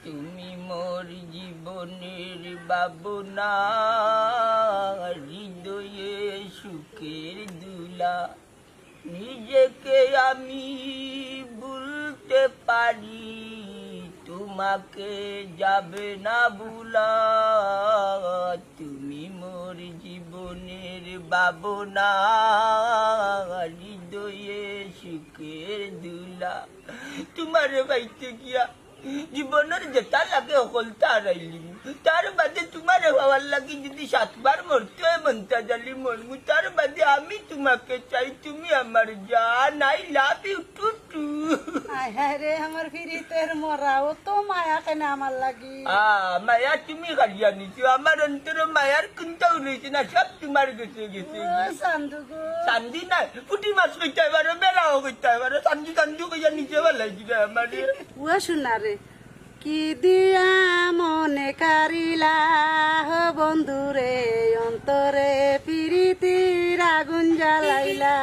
তুমি মোর জীবনের ভাবনা, হৃদয়ে সুখের দুলা। নিজেকে আমি ভুলতে পারি, তোমাকে যাবে না ভুলা। তুমি মোর জীবনের ভাবনা, হৃদয়ে সুখের দুলা। তোমার বাইতে গিয়া জীবনের যেটা লাগে সকলটা হারাইলি, তার বাদে তোমার হওয়ার লাগে যদি 7 বার মরতে মনটা জালি মরমু, তার বাদে আমি তোমাকে চাই, তুমি আমার জান। I love you too too. হায় রে আমার ফিরিতের মরা, ও তো মায়া কেন আমার লাগি। মায়া তুমি হারিয়া নিছো, আমার অন্তর মায়ার কোনটাও রয়েছে না, সব তোমার গেছে গেছে। সান্দুগো চান্দি নাই, পুটি মাছ কইতে পারো, বেলাও কইতে পারো, চান্দি চান্দু কইয়া নিচে বেলাইছি না আমার। ও শোনা রে, কি দিয়া মনে কারিলা হো বন্ধুরে, অন্তরে প্রীতির আগুন জ্বালাইলা।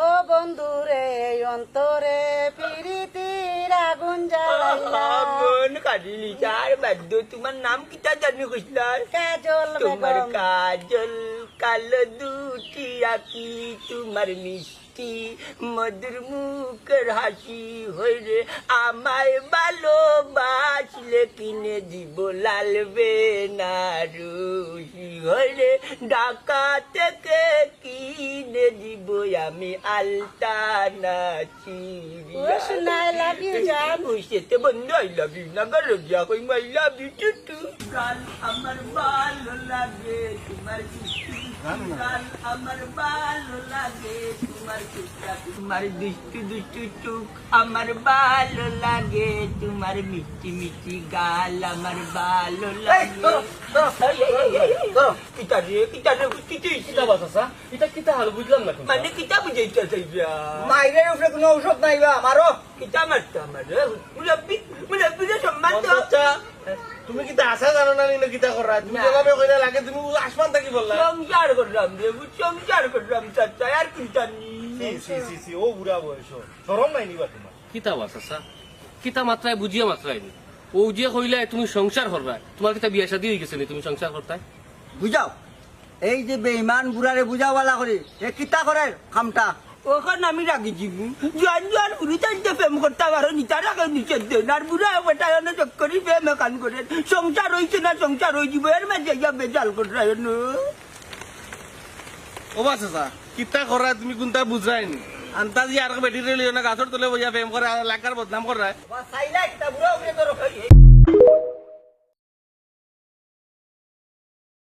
ও বন্ধুরে অন্তরে প্রীতির আগুন জ্বালাইলা। মন কাটিলি চার বাদ্য। তোমার নাম কিটা জানি কইলা? কাজল তোমার বেগম। কাজল কালো দুটি আঁকি, তোমার মিষ্টি মধুর মুখের হাসি। হইরে আমায় ভালোবাসলে কিনে দিব লাল বেনারসি। হইরে ঢাকা থেকে কিনে দিব আমি আলতানা চিড়ি। ও শোনা, I love you জান। সেতে বন্ধু আই লাভ ইউ না গো, রোজা কই I love you too too. গাল আমার ভালো লাগে তোমার কিস্তি, গাল আমার ভালো লাগে তোমার কিস্তা, তোমার দুষ্টু দুষ্টু চুক আমার ভালো লাগে, তোমার মিষ্টি মিষ্টি গাল আমার ভালো লাগে। কিতা রে কিতা রে কিতা বাতাসা এটা কিতা হাল বুঝলাম না কোনটা। মানে কিতা বুঝাইতে চাইবা? মাইরের উপরে কোনো ঔষধ নাই বা আমারও। কিতা মারতা আমার মুরব্বি মুরব্বিরে সম্মান তো। আচ্ছা তুমি কিতা আশা জানো না নিনো কিতা করা, তুমি না। যেভাবে কইরা লাগে তুমি আসমান থাকি বললা। সংসার করলাম রে, সংসার করলাম চাচা, আর কিতা নি। সি ও বুড়া বয়স শরম নাই নিবা তোমার। কিতা বাচ্চা কিতা মাত্রায় বুঝিয়া মাত্রায় নি ও যে কইলে তুমি সংসার করবা, তোমার কিতা বিয়া শাদী হয়ে গেছে নি তুমি সংসার করতাই? বুঝাও, এই যে বেঈমান বুড়ারে বুঝাওয়ালা করে এ কিতা করে কামটা। ওখান আমি রাগি যাব, জোয়ান জোয়ান বুড়ি চাইতে প্রেম করতে পারো নি, তার আগে নিচে দেন। আর বুড়া বেটা এনে চক্করি প্রেম এখান করে সংসার হয়েছে না, সংসার হয়ে যাব, এর মাঝে গিয়া বেজাল করে ও বাচ্চা কিতা করা তুমি কোনটা বুঝাইনি আন্তাজি আর বেটি রে লিও না গাছর তলে বইয়া প্রেম করে এলাকার বদনাম করা। সাইলা কিতা বুড়া ওকে তো